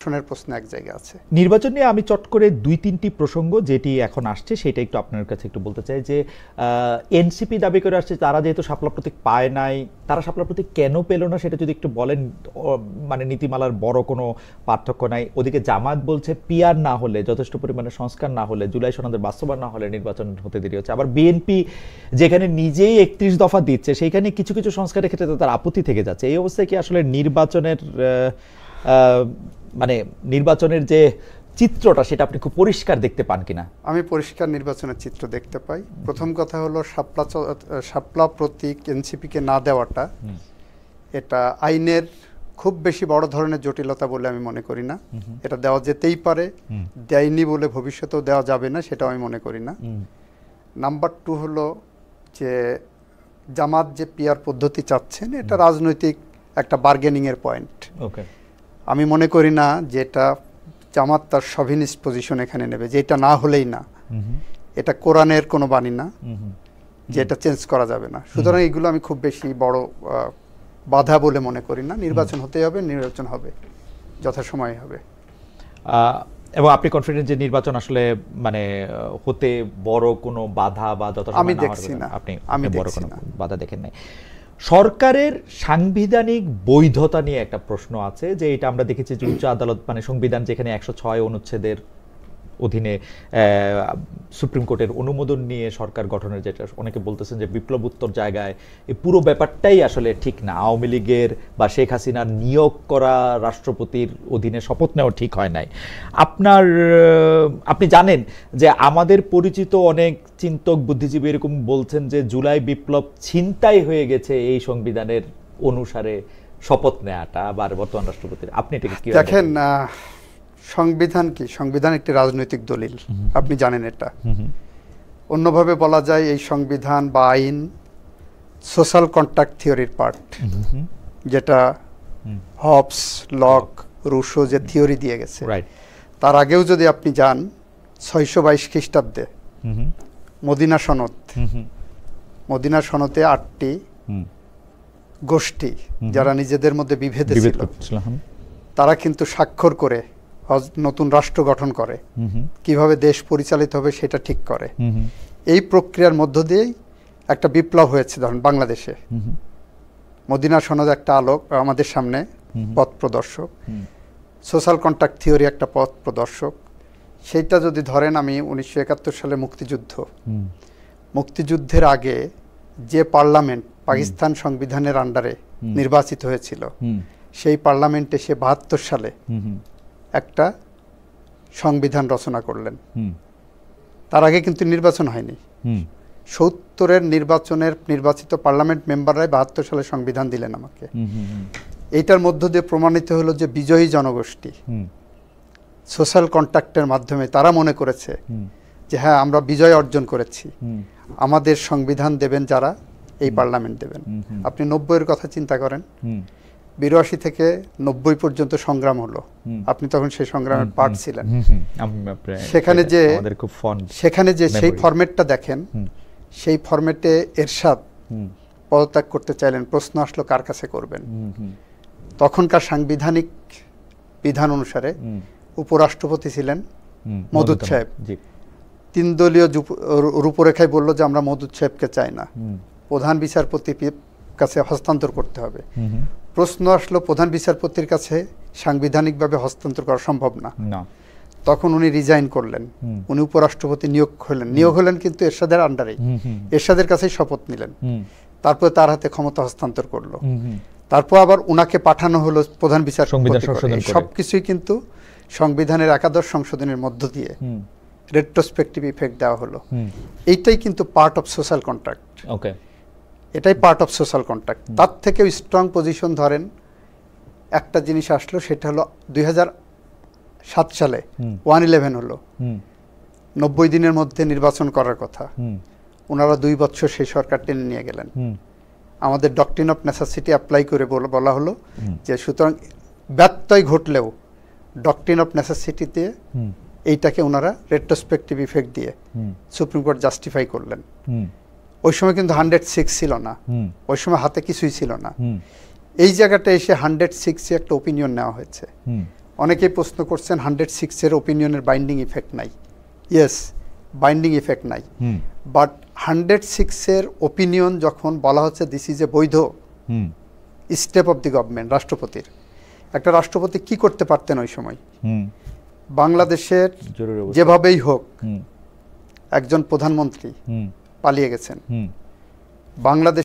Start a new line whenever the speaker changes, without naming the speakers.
গঠনের প্রশ্ন এক জায়গায় আছে।
নির্বাচন নিয়ে আমি চট করে 2-3টি প্রসঙ্গ যেটি এখন আসছে সেটা একটু আপনার কাছে একটু বলতে চাই যে এনসিপি দাবি করে আসছে তারা যেহেতু শাপলা প্রতীক পায় নাই, তারা শাপলা প্রতীক কেন পেল না সেটা যদি একটু বলেন। মানে নীতিমালার বড় কোনো পার্থক্য নাই। ওদিকে জামাত বলছে পিআর না হলে, যথেষ্ট পরিমাণে সংস্কার না হলে, জুলাই সনদের বাস্তবায়ন না হলে নির্বাচন হতে দেরি হচ্ছে। আবার বিএনপি যেখানে নিজেই 31 দফা দিচ্ছে সেইখানে কিছু কিছু সংস্কারের ক্ষেত্রে তার আপত্তি থেকে যাচ্ছে। এই অবস্থায় কি আসলে নির্বাচনের যে চিত্রটা সেটা আপনি খুব পরিষ্কার দেখতে পান কিনা?
আমি পরিষ্কার নির্বাচনের চিত্র দেখতে পাই। প্রথম কথা হলো শাপলা প্রতীক এনসিপিকে না দেওয়াটা, এটা আইনের খুব বেশি বড় ধরনের জটিলতা বলে আমি মনে করি না। এটা দেওয়া যেতেই পারে, দেয়নি বলে ভবিষ্যতেও দেওয়া যাবে না সেটাও আমি মনে করি না। নাম্বার 2 হলো যে জামাত যে পিআর পদ্ধতি চাচ্ছেন এটা রাজনৈতিক একটা বার্গেনিংয়ের পয়েন্ট। আমি মনে করি না যে এটা জামাত তার শভিনিস্ট পজিশন এখানে নেবে, যে এটা না হলেই না। এটা কোরআনের কোনো বাণী না যে এটা চেঞ্জ করা যাবে না। সুতরাং এগুলো আমি খুব বেশি বড় বাধা বলে মনে করি না। নির্বাচন হতেই হবে, নির্বাচন হবে, যথাসময়ে হবে।
এবং আপনি কনফিডেন্ট যে নির্বাচন আসলে মানে হতে বড় কোনো বাধা বা যথাসময়ে
আমি দেখছি না,
আপনি বড় কোনো বাধা দেখেন নাই। সরকারের সাংবিধানিক বৈধতা নিয়ে একটা প্রশ্ন আছে যে এটা আমরা দেখেছি যে উচ্চ আদালত মানে সংবিধান যেখানে 106 অনুচ্ছেদের অধীনে সুপ্রিম কোর্টের অনুমোদন নিয়ে সরকার গঠনের, যেটা অনেকে বলতেছেন যে বিপ্লবোত্তর জায়গায় এই পুরো ব্যাপারটাই আসলে ঠিক না। আওয়ামী লীগের বা শেখ হাসিনার নিয়োগ করা রাষ্ট্রপতির অধীনে শপথ নেওয়া ঠিক হয় নাই। আপনি জানেন যে আমাদের পরিচিত অনেক চিন্তক বুদ্ধিজীবী এরকম বলছেন যে জুলাই বিপ্লব ছিনতাই হয়ে গেছে এই সংবিধানের অনুসারে শপথ নেওয়াটা বা বর্তমান রাষ্ট্রপতির। আপনি এটাকে কি
দেখেন? সংবিধান কি? সংবিধান একটি রাজনৈতিক দলিল, আপনি জানেন এটা। অন্যভাবে বলা যায় এই সংবিধান বা আইন সোশ্যাল কন্ট্রাক্ট থিওরির পার্ট, যেটা হবস, লক, রুশো যে থিওরি দিয়ে গেছে। তার আগেও যদি আপনি যান 622 খ্রিস্টাব্দে মদিনা সনদ, মদিনা সনদে 8টি গোষ্ঠী যারা নিজেদের মধ্যে বিভেদে ছিল তারা কিন্তু স্বাক্ষর করে নতুন রাষ্ট্র গঠন করে, কিভাবে দেশ পরিচালিত হবে সেটা ঠিক করে। এই প্রক্রিয়ার মধ্য দিয়েই একটা বিপ্লব হয়েছে। ধরেন বাংলাদেশে মদিনা সনদ একটা আলোক আমাদের সামনে পথ প্রদর্শক, সোশ্যাল কন্ট্রাক্ট থিওরি একটা পথ প্রদর্শক। সেইটা যদি ধরেন, আমি 1971 সালে মুক্তিযুদ্ধের আগে যে পার্লামেন্ট পাকিস্তান সংবিধানের আন্ডারে নির্বাচিত হয়েছিল, সেই পার্লামেন্টে সে 72 সালে একটা সংবিধান রচনা করলেন। তার আগে কিন্তু নির্বাচন হয়নি। 70-এর নির্বাচিত পার্লামেন্ট মেম্বাররাই 72 সালে সংবিধান দিলেন আমাকে। এইটার মধ্য দিয়ে প্রমাণিত হলো যে বিজয়ী জনগোষ্ঠী সোশ্যাল কন্ট্রাক্টের মাধ্যমে তারা মনে করেছে যে হ্যাঁ, আমরা বিজয় অর্জন করেছি, আমাদের সংবিধান দেবেন যারা, এই পার্লামেন্ট দেবেন। আপনি 90-এর কথা চিন্তা করেন, 82 থেকে 90 পর্যন্ত সংগ্রাম হলো, আপনি তখন সেই সংগ্রামের পার্ট ছিলেন। সেখানে যে সেই ফরম্যাটটা দেখেন, সেই ফরম্যাটে এরশাদ পদত্যাগ করতে চাইলেন, প্রশ্ন আসলো কার কাছে করবেন। তখনকার সাংবিধানিক বিধান অনুসারে উপরাষ্ট্রপতি ছিলেন মওদুদ সাহেব। 3 দলীয় রূপরেখায় বলল যে আমরা মওদুদ সাহেবকে চাই না, প্রধান বিচারপতির কাছে হস্তান্তর করতে হবে। প্রশ্ন আসলো প্রধান বিচারপতির কাছে সাংবিধানিকভাবে হস্তান্তর করা সম্ভব না। তখন উনি রিজাইন করলেন, উনি উপরাষ্ট্রপতি নিয়োগ হলেন কিন্তু এরশাদের আন্ডারেই, এরশাদের কাছেই শপথ নিলেন। তারপর তার হাতে ক্ষমতা হস্তান্তর করলো। তারপর আবার উনাকে পাঠানো হলো প্রধান বিচারপতি। সবকিছুই কিন্তু সংবিধানের একাদশ সংশোধনের মধ্য দিয়ে রেট্রোস্পেক্টিভ ইফেক্ট দেওয়া হলো। এইটাই কিন্তু পার্ট অফ সোশ্যাল কন্ট্রাক্ট। এটাই পার্ট অফ সোশ্যাল কন্ট্রাক্ট। তার থেকে স্ট্রং পজিশন ধরেন একটা জিনিস আসলো, সেটা হলো 2007 সালে 111 হলো, 90 দিনের মধ্যে নির্বাচন করার কথা। ওনারা 2 বছর সেই সরকার টেনে নিয়ে গেলেন। আমাদের ডক্ট্রিন অফ নেসেসিটি অ্যাপ্লাই করে বলা হলো যে সুতরাং ব্যত্যয় ঘটলেও ডক্ট্রিন অফ নেসেসিটিতে এইটাকে ওনারা রেট্রোস্পেক্টিভ ইফেক্ট দিয়ে সুপ্রিম কোর্ট জাস্টিফাই করলেন। ওই সময় কিন্তু 106 ছিল না, ওই সময় হাতে কিছুই ছিল না। এই জায়গাটা এসে 106 একটা ওপিনিয়ন নেওয়া হয়েছে। অনেকেই প্রশ্ন করছেন 106-এর ওপিনিয়নের বাইন্ডিং ইফেক্ট নাই। ইয়েস, বাইন্ডিং ইফেক্ট নাই, বাট 106-এর ওপিনিয়ন যখন বলা হচ্ছে দিস ইজ এ বৈধ স্টেপ অফ দি গভর্নমেন্ট, রাষ্ট্রপতির, একটা রাষ্ট্রপতি কি করতে পারতেন ওই সময়? বাংলাদেশের যেভাবেই হোক একজন প্রধানমন্ত্রী পালিয়ে গেছেন, বাংলাদেশ